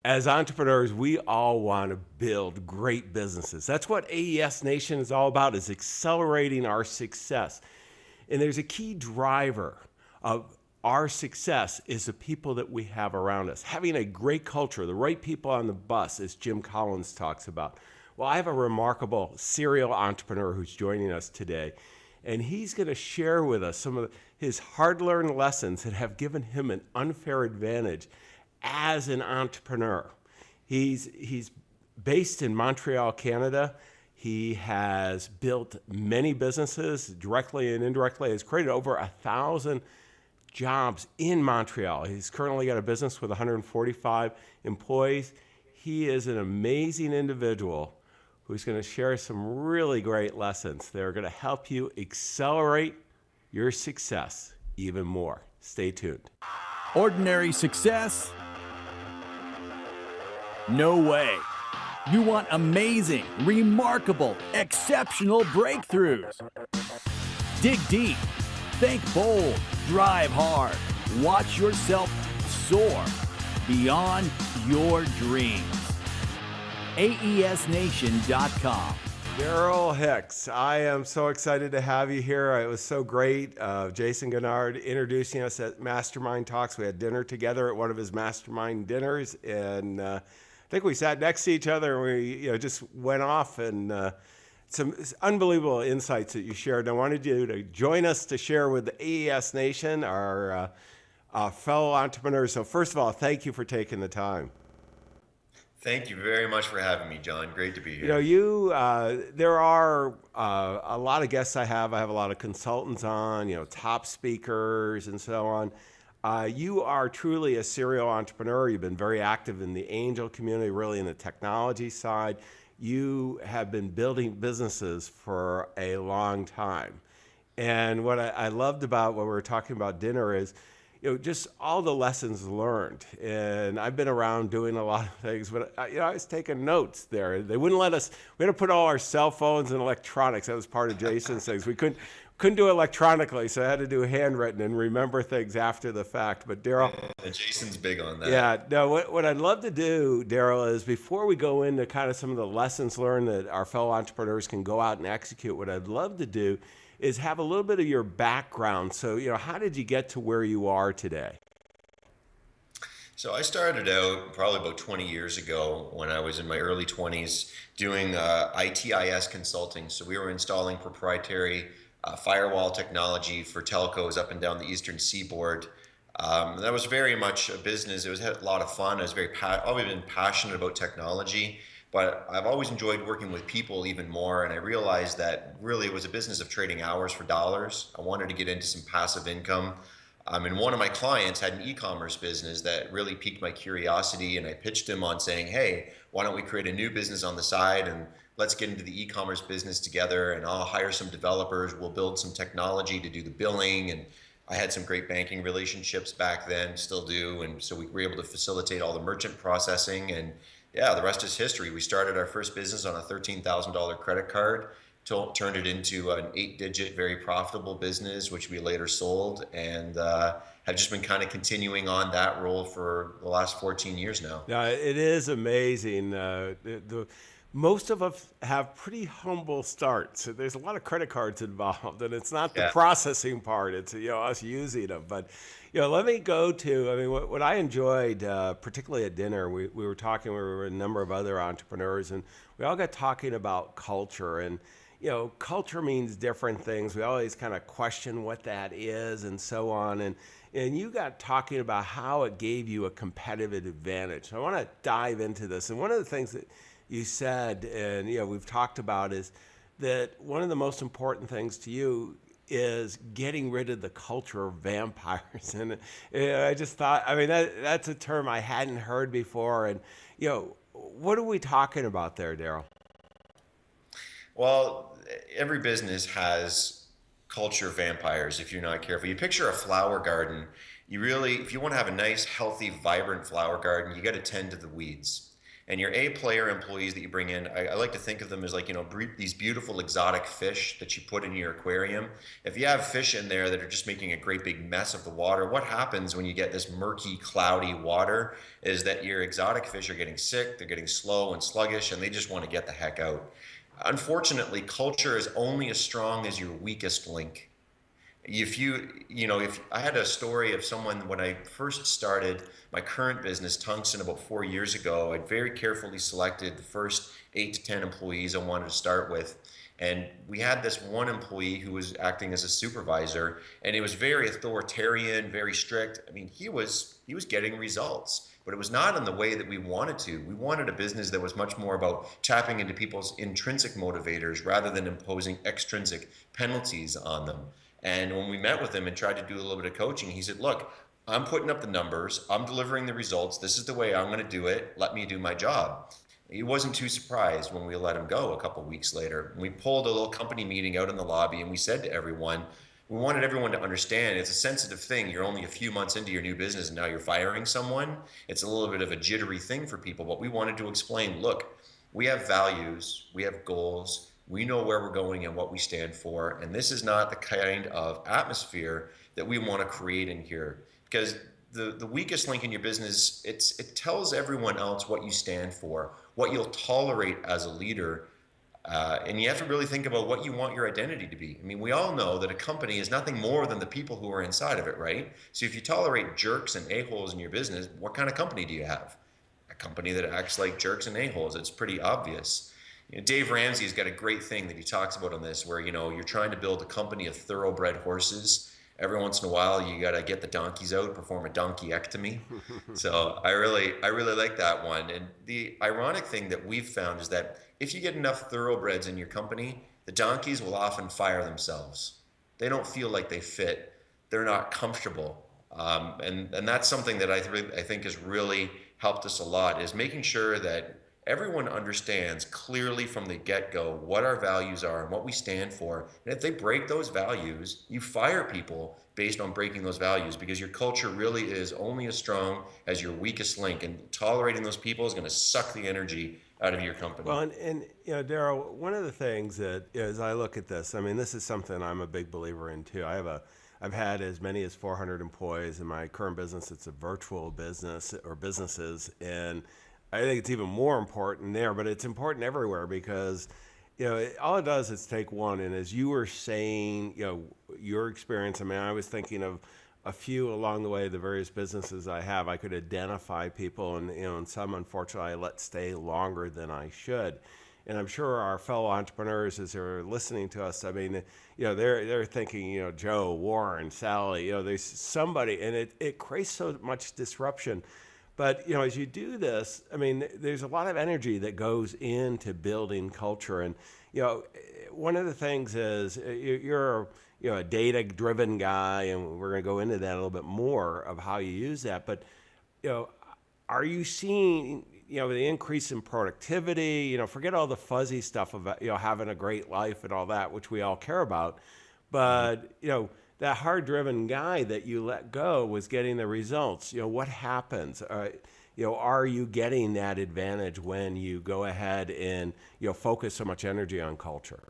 As entrepreneurs, we all want to build great businesses. That's what AES Nation is all about, is accelerating our success. And there's a key driver of our success is the people that we have around us. Having a great culture, the right people on the bus, as Jim Collins talks about. Well, I have a remarkable serial entrepreneur who's joining us today, and he's going to share with us some of his hard-learned lessons that have given him an unfair advantage as an entrepreneur. He's based in Montreal, Canada. He has built many businesses directly and indirectly. He's created over 1,000 jobs in Montreal. He's currently got a business with 145 employees. He is an amazing individual who's going to share some really great lessons that are going to help you accelerate your success even more. Stay tuned. Ordinary success? No way. You want amazing, remarkable, exceptional breakthroughs. Dig deep, think bold, drive hard, watch yourself soar beyond your dreams. AESNation.com. Darryl Hicks, I am so excited to have you here. It was so great. Jason Gennard introducing us at Mastermind Talks. We had dinner together at one of his Mastermind dinners, and I think we sat next to each other and we just went off, and some unbelievable insights that you shared. And I wanted you to join us to share with the AES Nation, our fellow entrepreneurs. So first of all, thank you for taking the time. Thank you very much for having me, John. Great to be here. There are a lot of guests I have. I have a lot of consultants on, top speakers and so on. You are truly a serial entrepreneur. You've been very active in the angel community, really in the technology side. You have been building businesses for a long time. And what I loved about what we were talking about dinner is, just all the lessons learned. And I've been around doing a lot of things, but I was taking notes there. They wouldn't let us, we had to put all our cell phones and electronics. That was part of Jason's things. We couldn't do it electronically, so I had to do handwritten and remember things after the fact. But Darryl, Jason's big on that. Yeah, no, what I'd love to do, Darryl, is before we go into kind of some of the lessons learned that our fellow entrepreneurs can go out and execute, what I'd love to do is have a little bit of your background. So, how did you get to where you are today? So I started out probably about 20 years ago when I was in my early 20s doing ITIS consulting. So we were installing proprietary firewall technology for telcos up and down the eastern seaboard. That was very much a business. Had a lot of fun. I was always been passionate about technology. But I've always enjoyed working with people even more, and I realized that really it was a business of trading hours for dollars. I wanted to get into some passive income. And one of my clients had an e-commerce business that really piqued my curiosity, and I pitched him on saying, hey, why don't we create a new business on the side, and let's get into the e-commerce business together, and I'll hire some developers, we'll build some technology to do the billing. And I had some great banking relationships back then, still do, and so we were able to facilitate all the merchant processing. And yeah, the rest is history. We started our first business on a $13,000 credit card, turned it into an 8-digit, very profitable business, which we later sold, and have just been kind of continuing on that role for the last 14 years now. Yeah, it is amazing. Most of us have pretty humble starts. There's a lot of credit cards involved, and it's not the processing part. It's us using them. But let me go to, what I enjoyed, particularly at dinner, we were talking, we were a number of other entrepreneurs, and we all got talking about culture. And culture means different things. We always kind of question what that is and so on. And you got talking about how it gave you a competitive advantage. So I want to dive into this. And one of the things that you said, and we've talked about, is that one of the most important things to you is getting rid of the culture of vampires. And I just thought, that's a term I hadn't heard before. And what are we talking about there, Darryl? Well, every business has culture vampires if you're not careful. You picture a flower garden. If you want to have a nice, healthy, vibrant flower garden, you got to tend to the weeds. And your A player employees that you bring in, I like to think of them as like, these beautiful exotic fish that you put in your aquarium. If you have fish in there that are just making a great big mess of the water, what happens when you get this murky, cloudy water is that your exotic fish are getting sick, they're getting slow and sluggish, and they just want to get the heck out. Unfortunately, culture is only as strong as your weakest link. If I had a story of someone when I first started my current business, Tungsten, about 4 years ago, I'd very carefully selected the first 8 to 10 employees I wanted to start with. And we had this one employee who was acting as a supervisor, and he was very authoritarian, very strict. I mean, he was getting results, but it was not in the way that we wanted to. We wanted a business that was much more about tapping into people's intrinsic motivators rather than imposing extrinsic penalties on them. And when we met with him and tried to do a little bit of coaching, he said, look, I'm putting up the numbers, I'm delivering the results, this is the way I'm going to do it, let me do my job. He wasn't too surprised when we let him go a couple of weeks later. We pulled a little company meeting out in the lobby, and we said to everyone, we wanted everyone to understand it's a sensitive thing. You're only a few months into your new business and now you're firing someone. It's a little bit of a jittery thing for people, but we wanted to explain, look, we have values, we have goals, we know where we're going and what we stand for, and this is not the kind of atmosphere that we want to create in here. Because the weakest link in your business, it tells everyone else what you stand for, what you'll tolerate as a leader, and you have to really think about what you want your identity to be. I mean, we all know that a company is nothing more than the people who are inside of it, right? So if you tolerate jerks and a-holes in your business, what kind of company do you have? A company that acts like jerks and a-holes. It's pretty obvious. Dave Ramsey's got a great thing that he talks about on this, where you're trying to build a company of thoroughbred horses. Every once in a while, you got to get the donkeys out, perform a donkeyectomy. So I really like that one. And the ironic thing that we've found is that if you get enough thoroughbreds in your company, the donkeys will often fire themselves. They don't feel like they fit. They're not comfortable. And that's something that I think has really helped us a lot, is making sure that everyone understands clearly from the get-go what our values are and what we stand for. And if they break those values, you fire people based on breaking those values, because your culture really is only as strong as your weakest link. And tolerating those people is going to suck the energy out of your company. Well, and Darryl, one of the things that as I look at this, I mean, this is something I'm a big believer in too. I've had as many as 400 employees in my current business. It's a virtual business or businesses, and I think it's even more important there, but it's important everywhere because, all it does is take one. And as you were saying, your experience, I mean, I was thinking of a few along the way, the various businesses I have. I could identify people, and some, unfortunately, I let stay longer than I should. And I'm sure our fellow entrepreneurs, as they're listening to us, I mean, they're thinking, Joe, Warren, Sally, there's somebody, and it creates so much disruption. But, as you do this, I mean, there's a lot of energy that goes into building culture. And, one of the things is you're, a data-driven guy, and we're going to go into that a little bit more of how you use that. But, are you seeing, the increase in productivity, forget all the fuzzy stuff about, having a great life and all that, which we all care about. But, that hard-driven guy that you let go was getting the results. What happens? Are you getting that advantage when you go ahead and, focus so much energy on culture?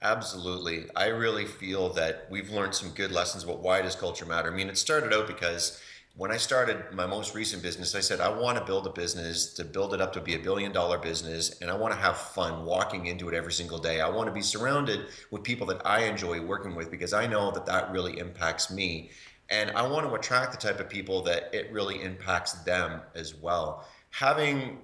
Absolutely. I really feel that we've learned some good lessons about why does culture matter. I mean, it started out because when I started my most recent business, I said, I want to build a business, to build it up to be $1 billion business, and I want to have fun walking into it every single day. I want to be surrounded with people that I enjoy working with, because I know that that really impacts me. And I want to attract the type of people that it really impacts them as well. Having,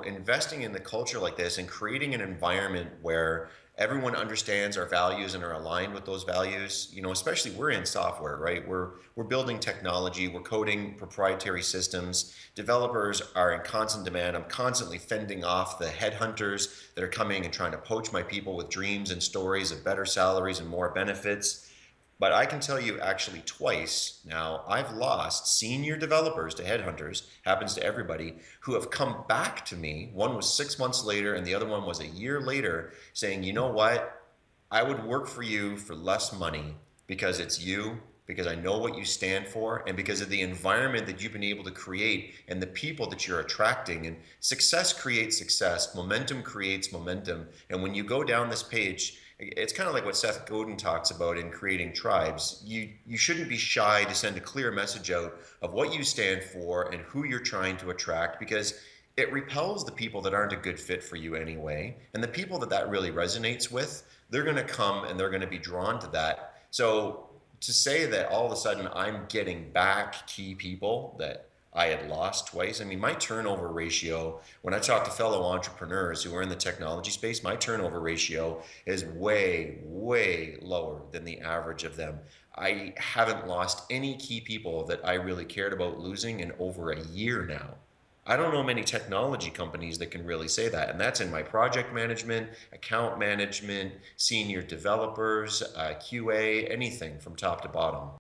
investing in the culture like this and creating an environment where everyone understands our values and are aligned with those values, especially we're in software, right? We're building technology, we're coding proprietary systems. Developers are in constant demand. I'm constantly fending off the headhunters that are coming and trying to poach my people with dreams and stories of better salaries and more benefits. But I can tell you actually twice now, I've lost senior developers to headhunters, happens to everybody, who have come back to me. One was 6 months later and the other one was a year later, saying, you know what? I would work for you for less money because it's you, because I know what you stand for and because of the environment that you've been able to create and the people that you're attracting. And success creates success, momentum creates momentum. And when you go down this page, it's kind of like what Seth Godin talks about in creating tribes. You shouldn't be shy to send a clear message out of what you stand for and who you're trying to attract, because it repels the people that aren't a good fit for you anyway. And the people that that really resonates with, they're going to come and they're going to be drawn to that. So to say that all of a sudden I'm getting back key people that I had lost twice. I mean, my turnover ratio, when I talk to fellow entrepreneurs who are in the technology space, my turnover ratio is way, way lower than the average of them. I haven't lost any key people that I really cared about losing in over a year now. I don't know many technology companies that can really say that. And that's in my project management, account management, senior developers, QA, anything from top to bottom.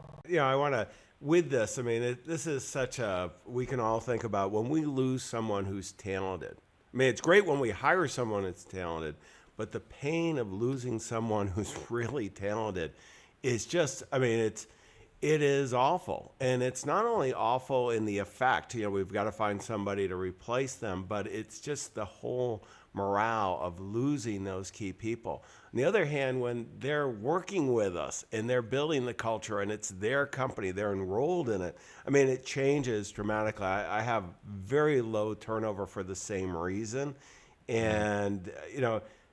I want to, with this, I mean, this is such we can all think about when we lose someone who's talented. I mean, it's great when we hire someone that's talented, but the pain of losing someone who's really talented is just, I mean, it is awful. And it's not only awful in the effect, we've got to find somebody to replace them, but it's just the whole morale of losing those key people. On the other hand, when they're working with us and they're building the culture and it's their company, they're enrolled in it, I mean, it changes dramatically. I have very low turnover for the same reason. And,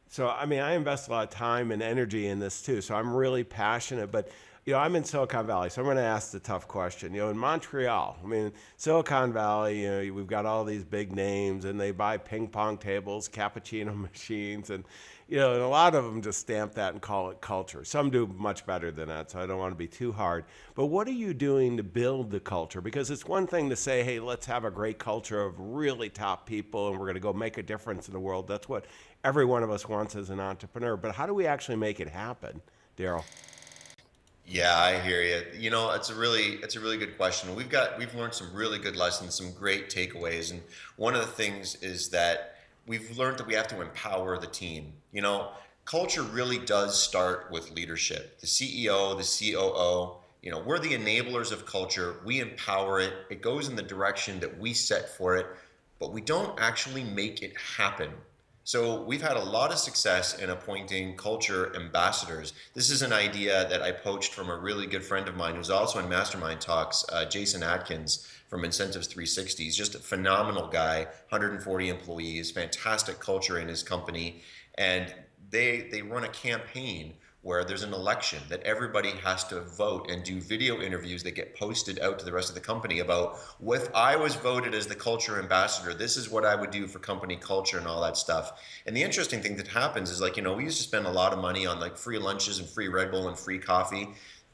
so, I mean, I invest a lot of time and energy in this too. So I'm really passionate, but I'm in Silicon Valley, so I'm going to ask the tough question. In Montreal, I mean, Silicon Valley, we've got all these big names, and they buy ping pong tables, cappuccino machines, and and a lot of them just stamp that and call it culture. Some do much better than that, so I don't want to be too hard. But what are you doing to build the culture? Because it's one thing to say, hey, let's have a great culture of really top people, and we're going to go make a difference in the world. That's what every one of us wants as an entrepreneur. But how do we actually make it happen, Darryl? Yeah, I hear you. It's a really good question. We've learned some really good lessons, some great takeaways, and one of the things is that we've learned that we have to empower the team. Culture really does start with leadership. The CEO, the COO, we're the enablers of culture. We empower it. It goes in the direction that we set for it, but we don't actually make it happen. So we've had a lot of success in appointing culture ambassadors. This is an idea that I poached from a really good friend of mine who's also in Mastermind Talks, Jason Atkins from Incentives 360. He's just a phenomenal guy, 140 employees, fantastic culture in his company. And they run a campaign where there's an election that everybody has to vote and do video interviews that get posted out to the rest of the company about, if I was voted as the culture ambassador, this is what I would do for company culture and all that stuff. And the interesting thing that happens is we used to spend a lot of money on free lunches and free Red Bull and free coffee.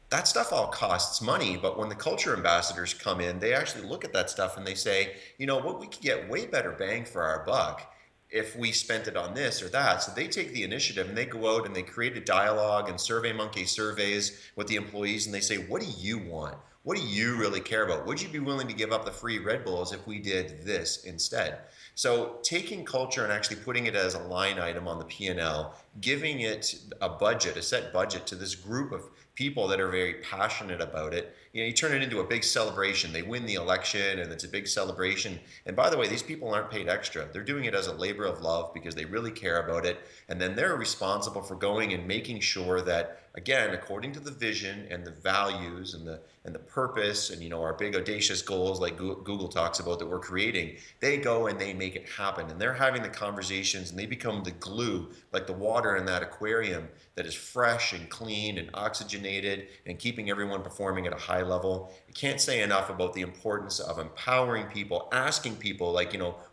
That stuff all costs money, but when the culture ambassadors come in, they actually look at that stuff and they say, what, we could get way better bang for our buck if we spent it on this or that. So they take the initiative and they go out and they create a dialogue and SurveyMonkey surveys with the employees and they say, what do you want? What do you really care about? Would you be willing to give up the free Red Bulls if we did this instead? So taking culture and actually putting it as a line item on the P&L, giving it a budget, a set budget to this group of people that are very passionate about it, you turn it into a big celebration. They win the election and it's a big celebration. And by the way, these people aren't paid extra. They're doing it as a labor of love because they really care about it. And then they're responsible for going and making sure that, again, according to the vision and the values and the purpose and our big audacious goals like Google talks about that we're creating, they go and they make it happen. And they're having the conversations and they become the glue, like the water in that aquarium that is fresh and clean and oxygenated and keeping everyone performing at a high level. I can't say enough about the importance of empowering people, asking people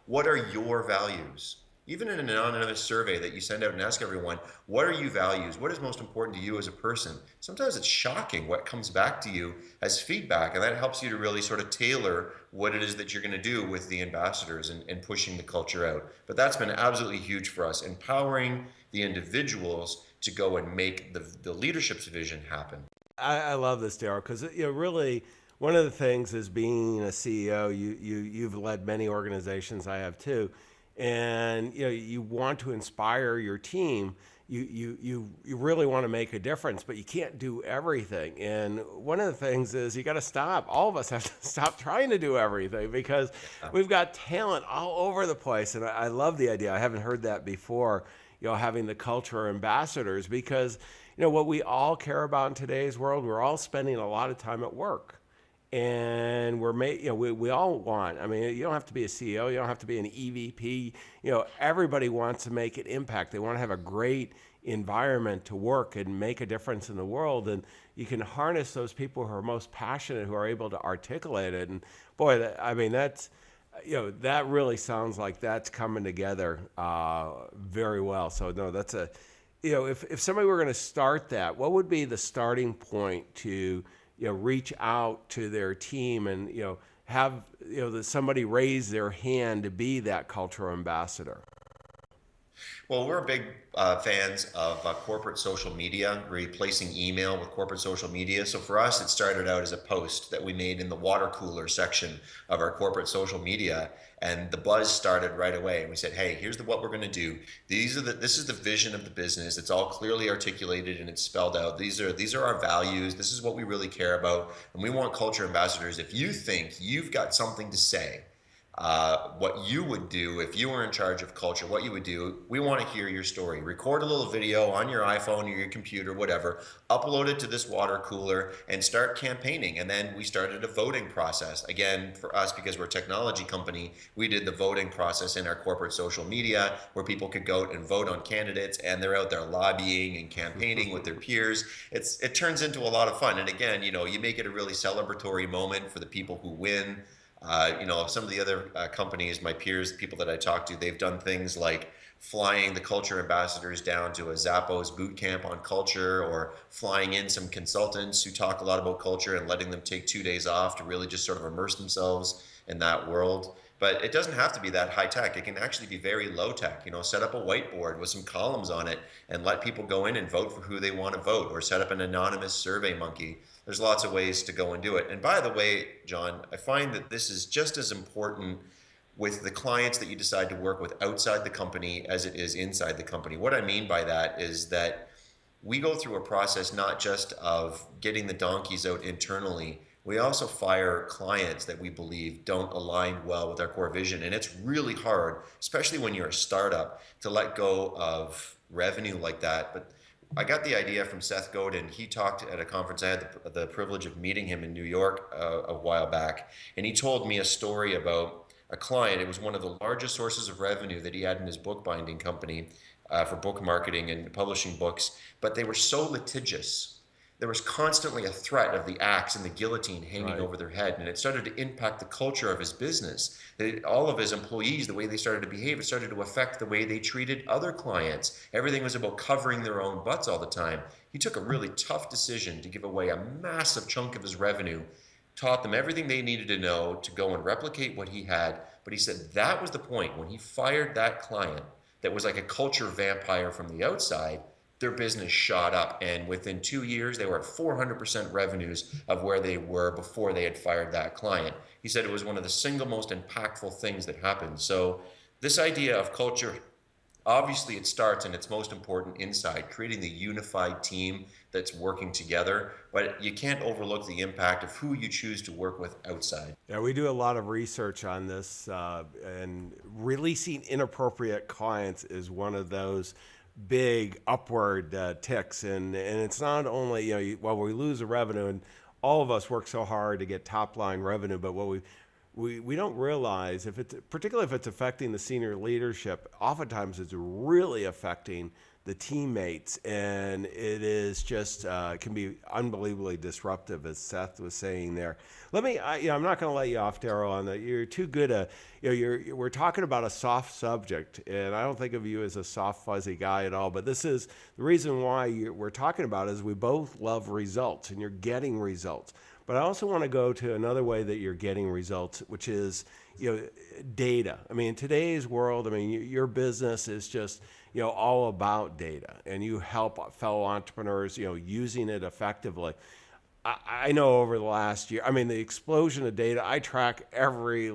what are your values? Even in an anonymous survey that you send out and ask everyone, what are your values? What is most important to you as a person? Sometimes it's shocking what comes back to you as feedback, and that helps you to really sort of tailor what it is that you're going to do with the ambassadors and pushing the culture out. But that's been absolutely huge for us, empowering the individuals to go and make the leadership's vision happen. I love this, Darryl, because really one of the things is being a CEO. You've led many organizations. I have too. And you want to inspire your team, you really want to make a difference, but you can't do everything. And one of the things is you got to stop. All of us have to stop trying to do everything because we've got talent all over the place. And I love the idea. I haven't heard that before, having the culture ambassadors, because, what we all care about in today's world, we're all spending a lot of time at work. And we all want, you don't have to be a CEO, you don't have to be an EVP, everybody wants to make an impact. They want to have a great environment to work and make a difference in the world. And you can harness those people who are most passionate, who are able to articulate it. And boy, that's, that really sounds like that's coming together very well. So no, that's if somebody were going to start that, what would be the starting point to, reach out to their team and, have, somebody raise their hand to be that cultural ambassador? Well, we're big fans of corporate social media, replacing email with corporate social media. So for us, it started out as a post that we made in the water cooler section of our corporate social media. And the buzz started right away. And we said, hey, here's what we're going to do. This is the vision of the business. It's all clearly articulated and it's spelled out. These are our values. This is what we really care about. And we want culture ambassadors. If you think you've got something to say, what you would do if you were in charge of culture, what you would do, we want to hear your story. Record a little video on your iPhone or your computer, whatever, upload it to this water cooler and start campaigning. And then we started a voting process. Again, for us, because we're a technology company, we did the voting process in our corporate social media where people could go and vote on candidates, and they're out there lobbying and campaigning with their peers. It turns into a lot of fun. And again, you make it a really celebratory moment for the people who win. Some of the other companies, my peers, people that I talk to, they've done things like flying the culture ambassadors down to a Zappos boot camp on culture, or flying in some consultants who talk a lot about culture and letting them take 2 days off to really just sort of immerse themselves in that world. But it doesn't have to be that high tech. It can actually be very low tech. Set up a whiteboard with some columns on it and let people go in and vote for who they want to vote, or set up an anonymous survey monkey. There's lots of ways to go and do it. And by the way, John, I find that this is just as important with the clients that you decide to work with outside the company as it is inside the company. What I mean by that is that we go through a process not just of getting the donkeys out internally. We also fire clients that we believe don't align well with our core vision. And it's really hard, especially when you're a startup, to let go of revenue like that. But I got the idea from Seth Godin. He talked at a conference. I had the privilege of meeting him in New York a while back. And he told me a story about a client. It was one of the largest sources of revenue that he had in his bookbinding company for book marketing and publishing books. But they were so litigious. There was constantly a threat of the axe and the guillotine hanging over their head. And it started to impact the culture of his business. All of his employees, the way they started to behave, it started to affect the way they treated other clients. Everything was about covering their own butts all the time. He took a really tough decision to give away a massive chunk of his revenue, taught them everything they needed to know to go and replicate what he had. But he said that was the point when he fired that client that was like a culture vampire from the outside. Their business shot up, and within 2 years they were at 400% revenues of where they were before they had fired that client. He said it was one of the single most impactful things that happened. So this idea of culture, obviously it starts and it's most important inside, creating the unified team that's working together, but you can't overlook the impact of who you choose to work with outside. Yeah, we do a lot of research on this, and releasing inappropriate clients is one of those big upward ticks, and it's not only we lose the revenue, and all of us work so hard to get top line revenue, but what we don't realize, particularly if it's affecting the senior leadership, oftentimes it's really affecting the teammates, and it is just can be unbelievably disruptive, as Seth was saying there. I'm not going to let you off, Darryl, on that. You're too good. We're talking about a soft subject, and I don't think of you as a soft, fuzzy guy at all. But this is the reason why we're talking about it, is we both love results, and you're getting results. But I also want to go to another way that you're getting results, which is data. In today's world, your business is just all about data, and you help fellow entrepreneurs using it effectively. I know over the last year, the explosion of data, I track every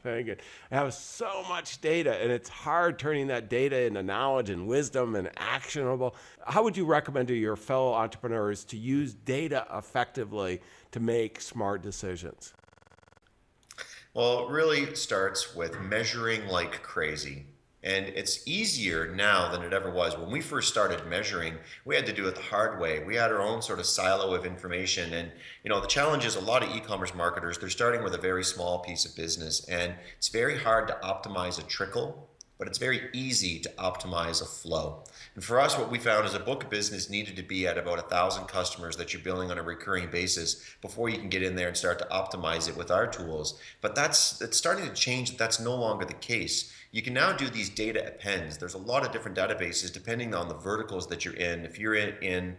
Very good. I have so much data, and it's hard turning that data into knowledge and wisdom and actionable. How would you recommend to your fellow entrepreneurs to use data effectively to make smart decisions? Well, it really starts with measuring like crazy. And it's easier now than it ever was. When we first started measuring, we had to do it the hard way. We had our own sort of silo of information. And, the challenge is a lot of e-commerce marketers, they're starting with a very small piece of business. And it's very hard to optimize a trickle, but it's very easy to optimize a flow. And for us, what we found is a book of business needed to be at about 1,000 customers that you're billing on a recurring basis before you can get in there and start to optimize it with our tools. But it's starting to change. That's no longer the case. You can now do these data appends. There's a lot of different databases depending on the verticals that you're in. If you're in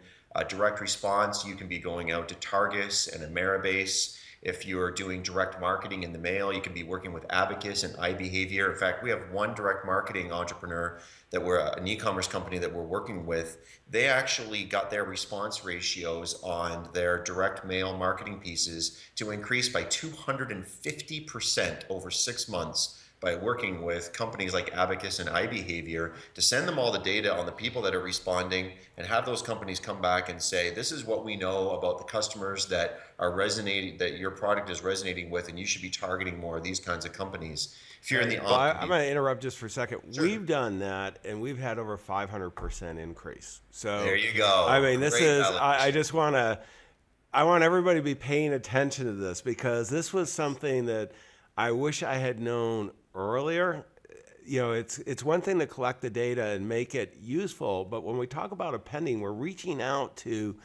direct response, you can be going out to Targus and Ameribase. If you're doing direct marketing in the mail, you can be working with Abacus and iBehavior. In fact, we have one direct marketing entrepreneur that we're an e-commerce company that we're working with. They actually got their response ratios on their direct mail marketing pieces to increase by 250% over 6 months by working with companies like Abacus and iBehavior to send them all the data on the people that are responding and have those companies come back and say, this is what we know about the customers that are resonating, that your product is resonating with, and you should be targeting more of these kinds of companies. If you're in the Well, I'm going to interrupt just for a second. Sure. We've done that, and we've had over 500% increase. So there you go. I mean, this Great is. validation. I just want to. I want everybody to be paying attention to this because this was something that I wish I had known earlier. It's one thing to collect the data and make it useful, but when we talk about appending, we're reaching out to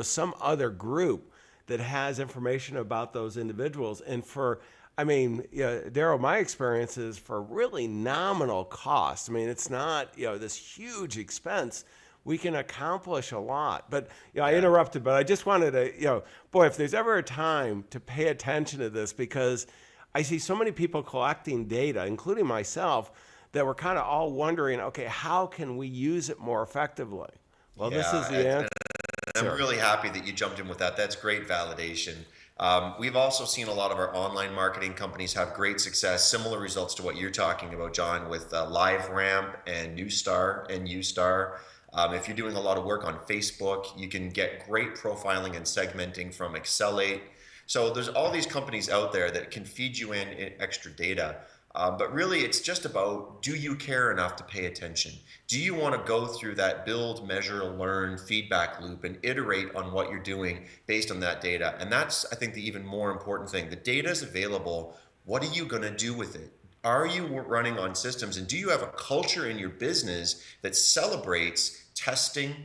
some other group that has information about those individuals. And Darryl, my experience is for really nominal cost. I mean, it's not this huge expense. We can accomplish a lot. But I interrupted, but I just wanted to boy, if there's ever a time to pay attention to this, because I see so many people collecting data, including myself, that we're kind of all wondering, okay, how can we use it more effectively? Well, this is the answer. I'm really happy that you jumped in with that. That's great validation. We've also seen a lot of our online marketing companies have great success, similar results to what you're talking about, John, with LiveRamp and Newstar. If you're doing a lot of work on Facebook, you can get great profiling and segmenting from Accelerate. So there's all these companies out there that can feed you in extra data. But really, it's just about, do you care enough to pay attention? Do you want to go through that build, measure, learn feedback loop and iterate on what you're doing based on that data? And that's, I think, the even more important thing. The data is available. What are you going to do with it? Are you running on systems? And do you have a culture in your business that celebrates testing,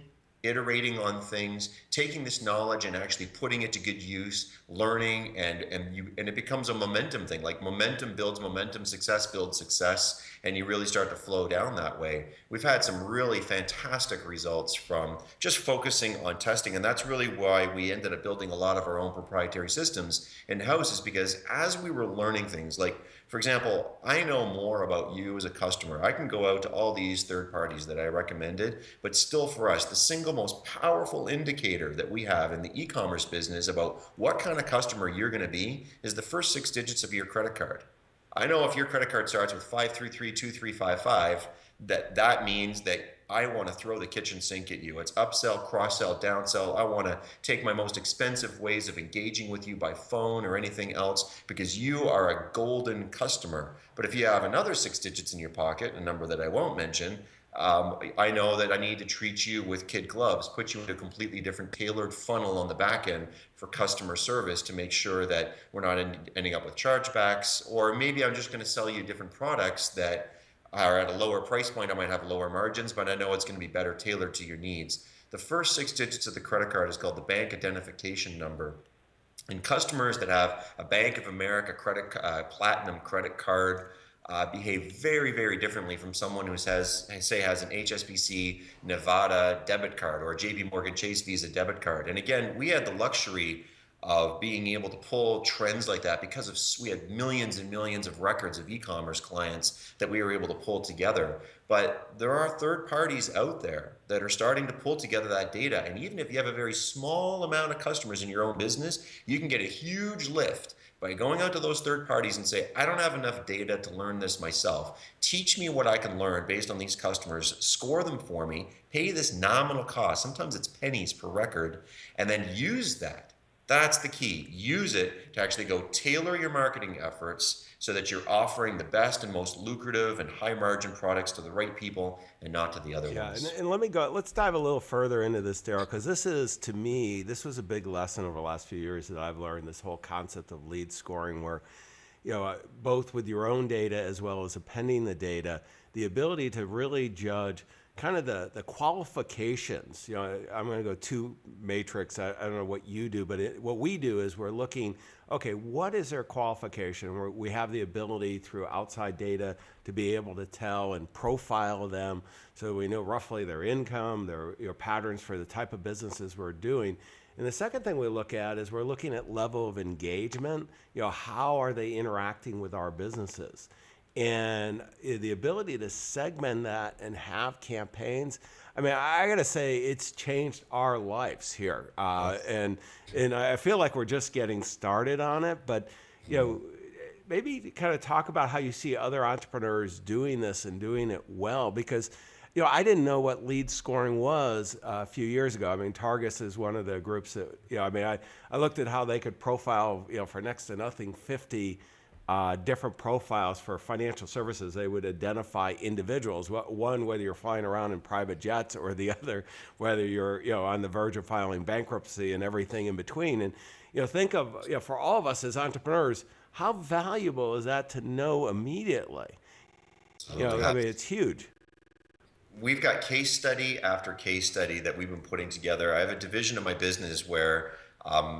iterating on things, taking this knowledge and actually putting it to good use, learning, and it becomes a momentum thing. Like momentum builds momentum, success builds success, and you really start to flow down that way. We've had some really fantastic results from just focusing on testing, and that's really why we ended up building a lot of our own proprietary systems in-house, is because as we were learning things, like, for example, I know more about you as a customer. I can go out to all these third parties that I recommended, but still for us, the single most powerful indicator that we have in the e-commerce business about what kind of customer you're going to be is the first 6 digits of your credit card. I know if your credit card starts with 5332355, that means that I want to throw the kitchen sink at you. It's upsell, cross-sell, downsell. I want to take my most expensive ways of engaging with you by phone or anything else because you are a golden customer. But if you have another 6 digits in your pocket, a number that I won't mention, I know that I need to treat you with kid gloves, put you into a completely different tailored funnel on the back end for customer service to make sure that we're not ending up with chargebacks, or maybe I'm just going to sell you different products that are at a lower price point. I might have lower margins, but I know it's going to be better tailored to your needs. The first 6 digits of the credit card is called the bank identification number. And customers that have a Bank of America platinum credit card behave very, very differently from someone who has an HSBC Nevada debit card or a JP Morgan Chase Visa debit card. And again, we had the luxury of being able to pull trends like that because we had millions and millions of records of e-commerce clients that we were able to pull together. But there are third parties out there that are starting to pull together that data. And even if you have a very small amount of customers in your own business, you can get a huge lift by going out to those third parties and say, I don't have enough data to learn this myself. Teach me what I can learn based on these customers, score them for me, pay this nominal cost. Sometimes it's pennies per record, and then use that. That's the key. Use it to actually go tailor your marketing efforts so that you're offering the best and most lucrative and high margin products to the right people and not to the other ones. And let's dive a little further into this, Darryl, because this is, to me, this was a big lesson over the last few years that I've learned, this whole concept of lead scoring where, both with your own data as well as appending the data, the ability to really judge kind of the qualifications. I'm going to go to matrix. I don't know what you do, but what we do is we're looking, okay, what is their qualification? We have the ability through outside data to be able to tell and profile them so we know roughly their income, their patterns for the type of businesses we're doing. And the second thing we look at is we're looking at level of engagement. How are they interacting with our businesses? And the ability to segment that and have campaigns, I mean, I got to say, it's changed our lives here. And I feel like we're just getting started on it. But, maybe kind of talk about how you see other entrepreneurs doing this and doing it well. Because, I didn't know what lead scoring was a few years ago. I mean, Targus is one of the groups that, I looked at how they could profile, for next to nothing, 50 different profiles for financial services. They would identify individuals, one, whether you're flying around in private jets, or the other, whether you're on the verge of filing bankruptcy and everything in between. And think of, for all of us as entrepreneurs, how valuable is that to know immediately? I mean, it's huge. We've got case study after case study that we've been putting together. I have a division of my business where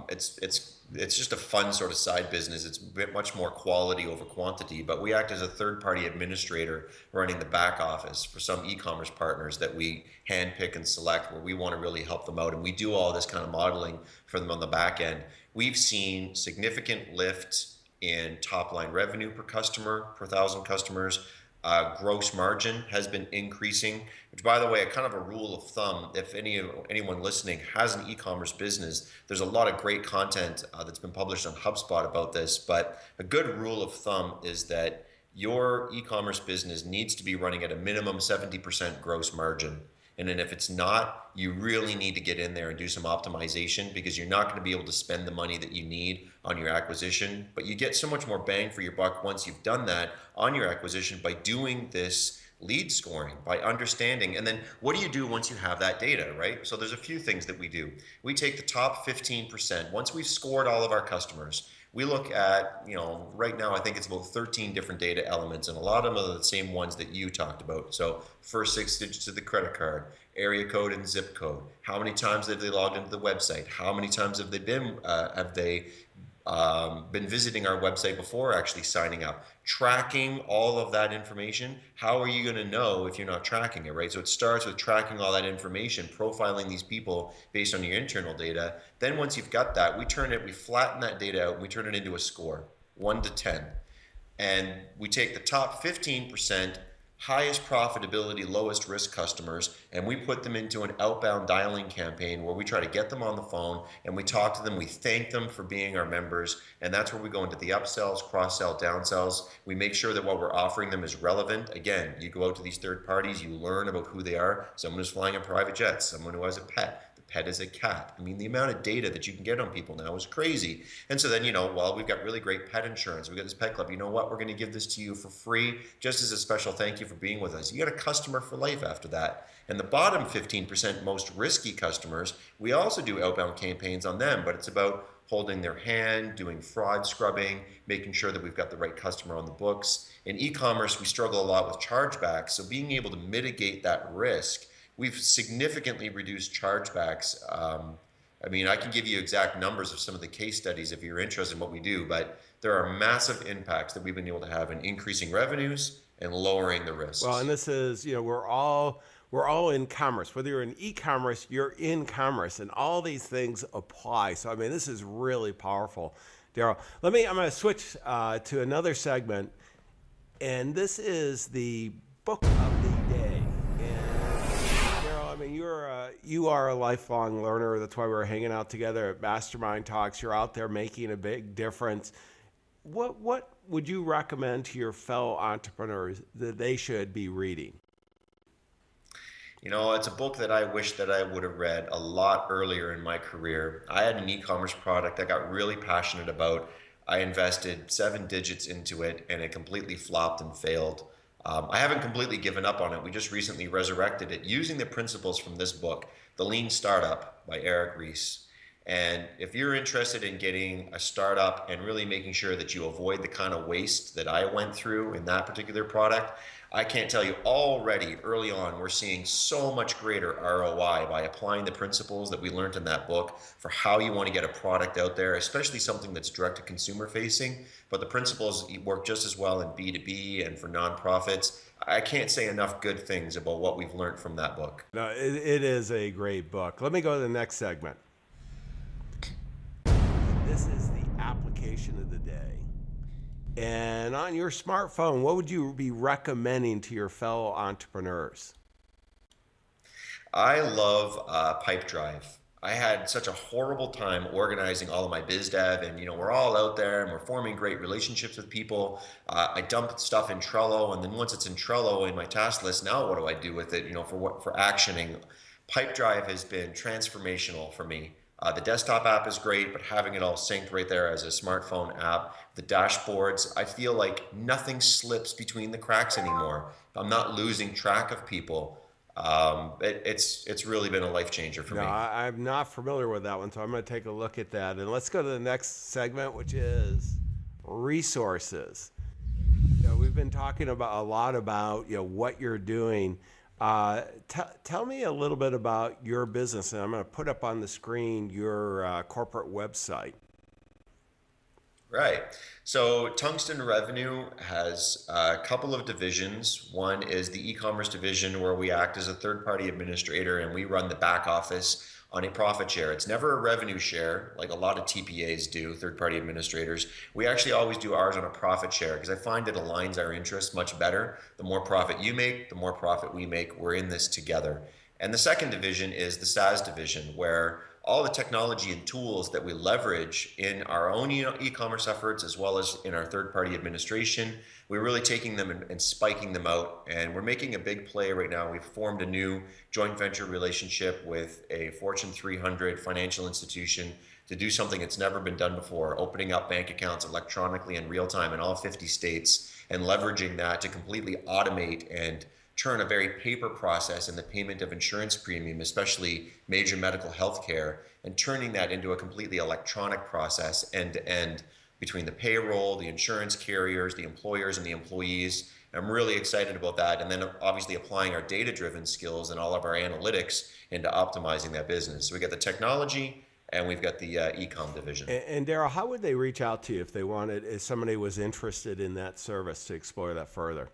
it's just a fun sort of side business. It's a bit much more quality over quantity, but we act as a third-party administrator running the back office for some e-commerce partners that we handpick and select where we want to really help them out. And we do all this kind of modeling for them on the back end. We've seen significant lift in top-line revenue per customer, per 1,000 customers. Gross margin has been increasing, which, by the way, a kind of a rule of thumb, if anyone listening has an e-commerce business, there's a lot of great content that's been published on HubSpot about this, but a good rule of thumb is that your e-commerce business needs to be running at a minimum 70% gross margin. And then if it's not, you really need to get in there and do some optimization, because you're not going to be able to spend the money that you need on your acquisition. But you get so much more bang for your buck once you've done that on your acquisition by doing this lead scoring, by understanding. And then what do you do once you have that data, right? So there's a few things that we do. We take the top 15%. Once we've scored all of our customers, we look at, right now I think it's about 13 different data elements, and a lot of them are the same ones that you talked about. So first 6 digits of the credit card, area code and zip code, how many times have they logged into the website, how many times have they been visiting our website before actually signing up, tracking all of that information. How are you going to know if you're not tracking it, right? So it starts with tracking all that information, profiling these people based on your internal data. Then once you've got that, we flatten that data out, and we turn it into a score, 1 to 10. And we take the top 15%, highest profitability, lowest risk customers, and we put them into an outbound dialing campaign where we try to get them on the phone and we talk to them, we thank them for being our members, and that's where we go into the upsells, cross-sell, downsells. We make sure that what we're offering them is relevant. Again, you go out to these third parties, you learn about who they are, someone who's flying a private jet, someone who has a pet. Pet is a cat. I mean, the amount of data that you can get on people now is crazy. And so then, we've got really great pet insurance. We've got this pet club. You know what? We're going to give this to you for free, just as a special thank you for being with us. You got a customer for life after that. And the bottom 15% most risky customers, we also do outbound campaigns on them, but it's about holding their hand, doing fraud scrubbing, making sure that we've got the right customer on the books. In e-commerce, we struggle a lot with chargebacks. So being able to mitigate that risk, we've significantly reduced chargebacks. I can give you exact numbers of some of the case studies if you're interested in what we do, but there are massive impacts that we've been able to have in increasing revenues and lowering the risks. Well, and this is, we're all in commerce. Whether you're in e-commerce, you're in commerce, and all these things apply. So, this is really powerful, Darryl. I'm going to switch to another segment, and this is the book of the day. You are a lifelong learner. That's why we're hanging out together at Mastermind Talks. You're out there making a big difference. what would you recommend to your fellow entrepreneurs that they should be reading? You know, it's a book that I wish that I would have read a lot earlier in my career. I had an e-commerce product I got really passionate about. I invested 7 digits into it and it completely flopped and failed. I haven't completely given up on it. We just recently resurrected it using the principles from this book, The Lean Startup by Eric Ries. And if you're interested in getting a startup and really making sure that you avoid the kind of waste that I went through in that particular product, I can't tell you already early on, we're seeing so much greater ROI by applying the principles that we learned in that book for how you want to get a product out there, especially something that's direct to consumer facing. But the principles work just as well in B2B and for nonprofits. I can't say enough good things about what we've learned from that book. No, it is a great book. Let me go to the next segment. This is the application of the day. And on your smartphone, what would you be recommending to your fellow entrepreneurs? I love Pipedrive. I had such a horrible time organizing all of my biz dev, and we're all out there and we're forming great relationships with people. I dump stuff in Trello, and then once it's in Trello in my task list, now what do I do with it? For actioning. Pipedrive has been transformational for me. The desktop app is great, but having it all synced right there as a smartphone app, the dashboards, I feel like nothing slips between the cracks anymore. I'm not losing track of people. It's really been a life changer for No, me. I'm not familiar with that one, so I'm going to take a look at that. And let's go to the next segment, which is resources. We've been talking about a lot about what you're doing. Tell me a little bit about your business, and I'm going to put up on the screen your corporate website. Right. So Tungsten Revenue has a couple of divisions. One is the e-commerce division where we act as a third-party administrator and we run the back office on a profit share. It's never a revenue share like a lot of TPAs do, third-party administrators. We actually always do ours on a profit share because I find it aligns our interests much better. The more profit you make, the more profit we make. We're in this together. And the second division is the SaaS division, where all the technology and tools that we leverage in our own e-commerce efforts as well as in our third-party administration, we're really taking them and spiking them out. And we're making a big play right now. We've formed a new joint venture relationship with a Fortune 300 financial institution to do something that's never been done before, opening up bank accounts electronically in real time in all 50 states and leveraging that to completely automate and turn a very paper process in the payment of insurance premium, especially major medical health care, and turning that into a completely electronic process end to end between the payroll, the insurance carriers, the employers, and the employees. I'm really excited about that. And then obviously applying our data-driven skills and all of our analytics into optimizing that business. So we got the technology and we've got the e-com division. And Darryl, how would they reach out to you if somebody was interested in that service to explore that further?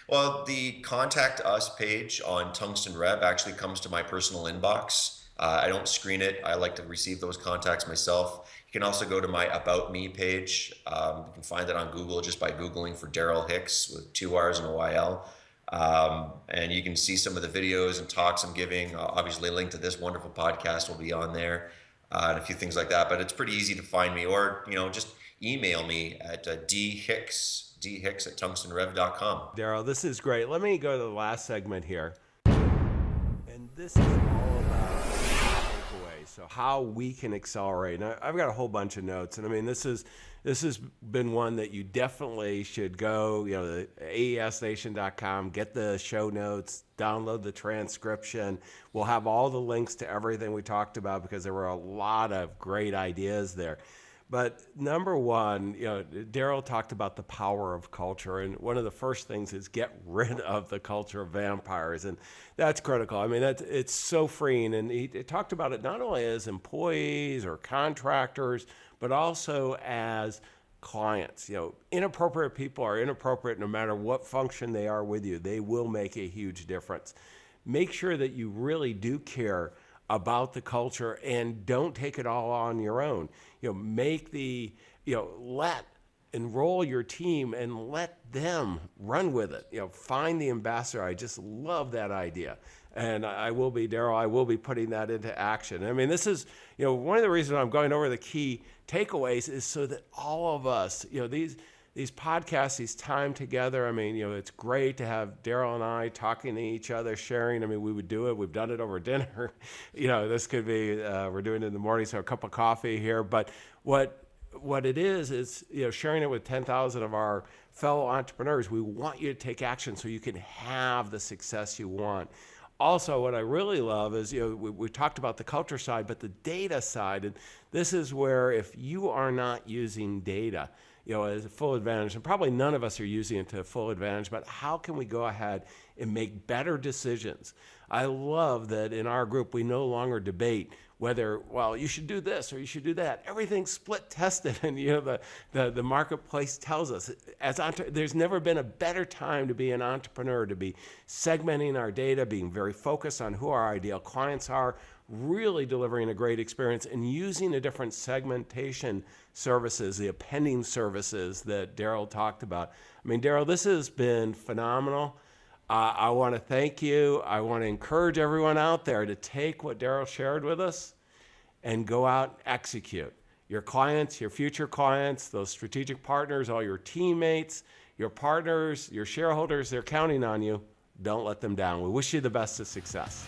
Well, the contact us page on Tungsten Rev actually comes to my personal inbox. I don't screen it. I like to receive those contacts myself. You can also go to my About Me page. You can find it on Google just by Googling for Darryl Hicks with 2 R's and a YL. And you can see some of the videos and talks I'm giving. Obviously, a link to this wonderful podcast will be on there and a few things like that. But it's pretty easy to find me, or just email me at dhicks@tungstenrev.com. Darryl, this is great. Let me go to the last segment here. And this is all about takeaways, so how we can accelerate. And I've got a whole bunch of notes. And I mean, this has been one that you definitely should go, to aesnation.com, get the show notes, download the transcription. We'll have all the links to everything we talked about because there were a lot of great ideas there. But number one, Darryl talked about the power of culture, and one of the first things is get rid of the culture of vampires, and that's critical. I mean, it's so freeing, and he talked about it not only as employees or contractors, but also as clients. Inappropriate people are inappropriate no matter what function they are with you. They will make a huge difference. Make sure that you really do care about the culture and don't take it all on your own. Let enroll your team and let them run with it. Find the ambassador. I just love that idea. And Darryl, I will be putting that into action. I mean, this is, one of the reasons I'm going over the key takeaways is so that all of us, these podcasts, these time together, I mean, it's great to have Darryl and I talking to each other, sharing. I mean, we would do it. We've done it over dinner. This could be, we're doing it in the morning, so a cup of coffee here. But what it is, sharing it with 10,000 of our fellow entrepreneurs. We want you to take action so you can have the success you want. Also, what I really love is, we talked about the culture side, but the data side, and this is where if you are not using data, as a full advantage, and probably none of us are using it to full advantage, but how can we go ahead and make better decisions? I love that in our group, we no longer debate whether, well, you should do this or you should do that. Everything's split tested, and the marketplace tells us. There's never been a better time to be an entrepreneur, to be segmenting our data, being very focused on who our ideal clients are, really delivering a great experience, and using the different segmentation services, the appending services that Darryl talked about. I mean, Darryl, this has been phenomenal. I want to thank you. I want to encourage everyone out there to take what Darryl shared with us and go out and execute. Your clients, your future clients, those strategic partners, all your teammates, your partners, your shareholders, they're counting on you. Don't let them down. We wish you the best of success.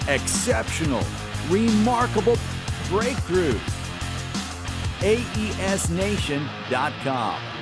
Exceptional, remarkable breakthroughs. AESNation.com.